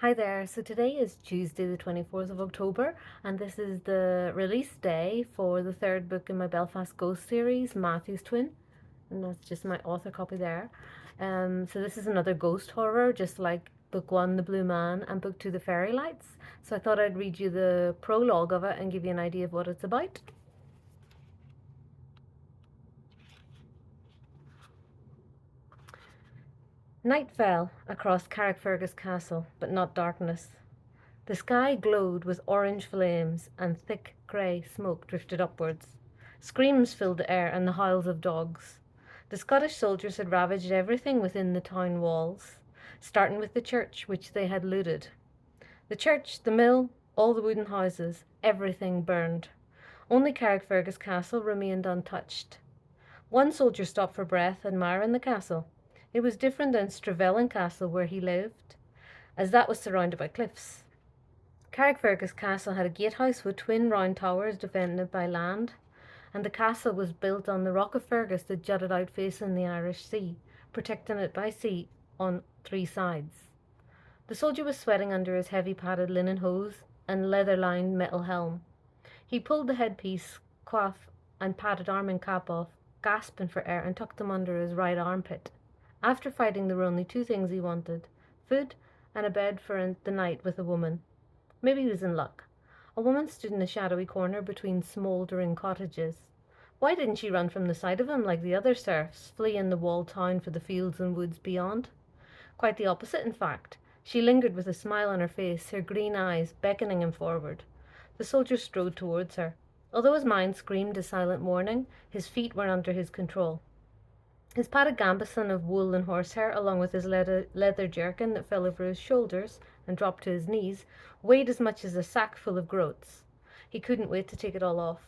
Hi there. So today is Tuesday, the 24th of October, and this is the release day for the third book in my Belfast Ghosts series, Matthew's Twin. And that's just my author copy there. So this is another ghost horror, just like book one, The Blue Man, and book two, The Fairy Lights. So I thought I'd read you the prologue of it and give you an idea of what it's about. Night fell across Carrickfergus Castle, but not darkness. The sky glowed with orange flames, and thick grey smoke drifted upwards. Screams filled the air and the howls of dogs. The Scottish soldiers had ravaged everything within the town walls, starting with the church, which they had looted. The church, the mill, all the wooden houses, everything burned. Only Carrickfergus Castle remained untouched. One soldier stopped for breath, admiring the castle. It was different than Stravellan Castle, where he lived, as that was surrounded by cliffs. Carrickfergus Castle had a gatehouse with twin round towers defended by land, and the castle was built on the rock of Fergus that jutted out facing the Irish Sea, protecting it by sea on three sides. The soldier was sweating under his heavy padded linen hose and leather-lined metal helm. He pulled the headpiece, coif, and padded arm and cap off, gasping for air, and tucked them under his right armpit. After fighting, there were only two things he wanted: food and a bed for the night with a woman. Maybe he was in luck. A woman stood in a shadowy corner between smouldering cottages. Why didn't she run from the sight of him like the other serfs, fleeing the walled town for the fields and woods beyond? Quite the opposite, in fact. She lingered with a smile on her face, her green eyes beckoning him forward. The soldier strode towards her. Although his mind screamed a silent warning, his feet were under his control. His padded gambeson of wool and horsehair, along with his leather jerkin that fell over his shoulders and dropped to his knees, weighed as much as a sack full of groats. He couldn't wait to take it all off.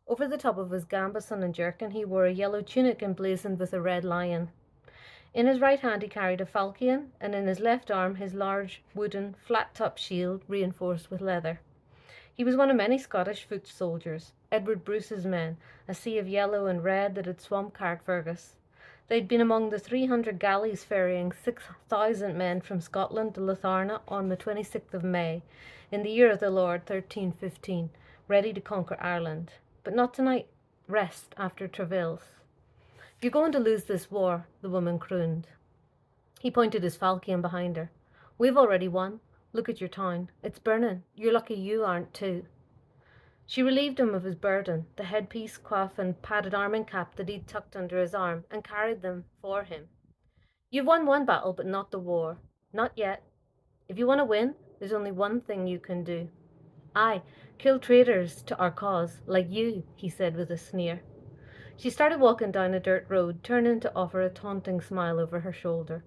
Over the top of his gambeson and jerkin he wore a yellow tunic emblazoned with a red lion. In his right hand he carried a falchion, and in his left arm his large wooden flat-topped shield reinforced with leather. He was one of many Scottish foot soldiers, Edward Bruce's men, a sea of yellow and red that had swamped Carrickfergus. They'd been among the 300 galleys ferrying 6,000 men from Scotland to Loutharna on the 26th of May, in the year of the Lord 1315, ready to conquer Ireland. But not tonight. Rest after travails. "You're going to lose this war," the woman crooned. He pointed his falchion behind her. "We've already won. Look at your town. It's burning. You're lucky you aren't too." She relieved him of his burden, the headpiece, coif, and padded arm and cap that he'd tucked under his arm, and carried them for him. "You've won one battle, but not the war. Not yet. If you want to win, there's only one thing you can do." "Aye, kill traitors to our cause, like you," he said with a sneer. She started walking down a dirt road, turning to offer a taunting smile over her shoulder.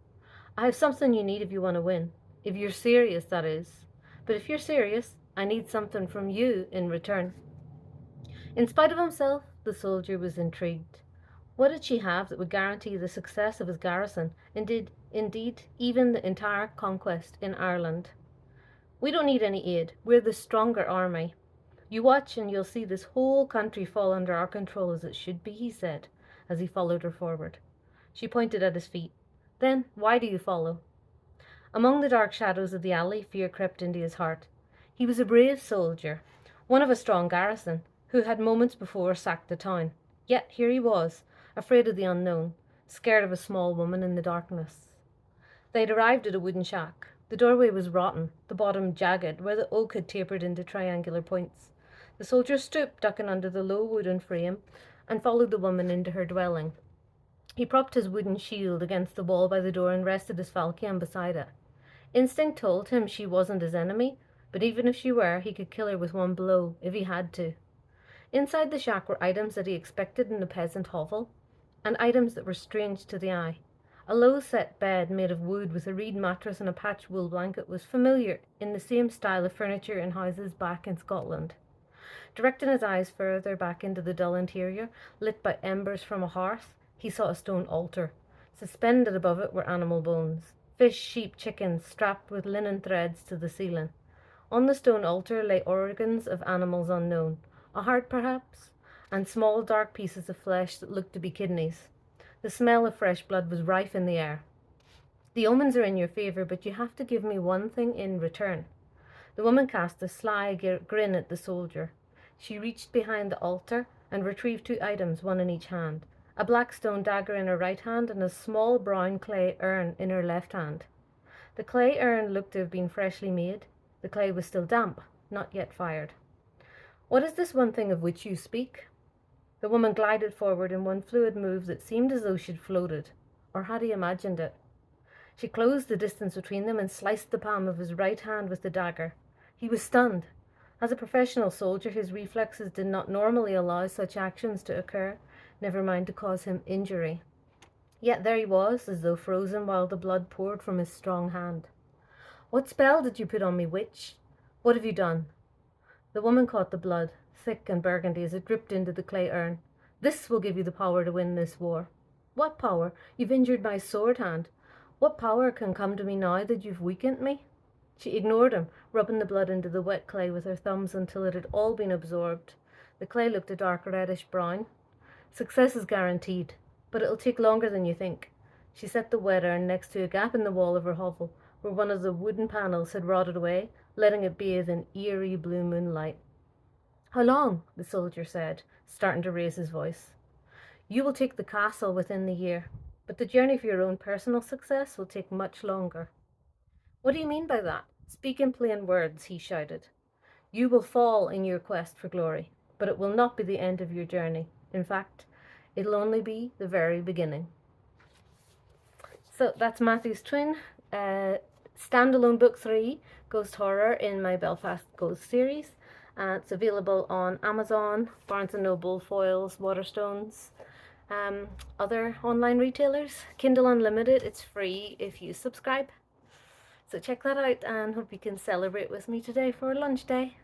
"I have something you need if you want to win. If you're serious, that is. But if you're serious, I need something from you in return." In spite of himself, the soldier was intrigued. What did she have that would guarantee the success of his garrison, indeed, even the entire conquest in Ireland? "We don't need any aid. We're the stronger army. You watch and you'll see this whole country fall under our control as it should be," he said, as he followed her forward. She pointed at his feet. "Then why do you follow?" Among the dark shadows of the alley, fear crept into his heart. He was a brave soldier, one of a strong garrison, who had moments before sacked the town. Yet here he was, afraid of the unknown, scared of a small woman in the darkness. They'd arrived at a wooden shack. The doorway was rotten, the bottom jagged, where the oak had tapered into triangular points. The soldier stooped, ducking under the low wooden frame, and followed the woman into her dwelling. He propped his wooden shield against the wall by the door and rested his falchion beside it. Instinct told him she wasn't his enemy, but even if she were, he could kill her with one blow, if he had to. Inside the shack were items that he expected in a peasant hovel, and items that were strange to the eye. A low-set bed made of wood with a reed mattress and a patch wool blanket was familiar in the same style of furniture in houses back in Scotland. Directing his eyes further back into the dull interior, lit by embers from a hearth, he saw a stone altar. Suspended above it were animal bones. Fish, sheep, chickens, strapped with linen threads to the ceiling. On the stone altar lay organs of animals unknown, a heart perhaps, and small dark pieces of flesh that looked to be kidneys. The smell of fresh blood was rife in the air. The omens are in your favor, but you have to give me one thing in return. The woman cast a sly grin at the soldier. She reached behind the altar and retrieved two items, one in each hand: a black stone dagger in her right hand and a small brown clay urn in her left hand. The clay urn looked to have been freshly made. The clay was still damp, not yet fired. What is this one thing of which you speak? The woman glided forward in one fluid move that seemed as though she'd floated, or had he imagined it? She closed the distance between them and sliced the palm of his right hand with the dagger. He was stunned. As a professional soldier, his reflexes did not normally allow such actions to occur, never mind to cause him injury. Yet there he was, as though frozen while the blood poured from his strong hand. What spell did you put on me, witch? What have you done? The woman caught the blood, thick and burgundy, as it dripped into the clay urn. This will give you the power to win this war. What power? You've injured my sword hand. What power can come to me now that you've weakened me? She ignored him, rubbing the blood into the wet clay with her thumbs until it had all been absorbed. The clay looked a dark reddish brown. Success is guaranteed, but it'll take longer than you think. She set the wet urn next to a gap in the wall of her hovel, where one of the wooden panels had rotted away, letting it bathe in eerie blue moonlight. How long? The soldier said, starting to raise his voice. You will take the castle within the year, but the journey for your own personal success will take much longer. What do you mean by that? Speak in plain words, he shouted. You will fall in your quest for glory, but it will not be the end of your journey. In fact, it'll only be the very beginning. So that's Matthew's twin, standalone book 3, Ghost Horror in my Belfast Ghosts series. It's available on Amazon, Barnes & Noble, Foyles, Waterstones, other online retailers. Kindle Unlimited, it's free if you subscribe. So check that out and hope you can celebrate with me today for lunch day.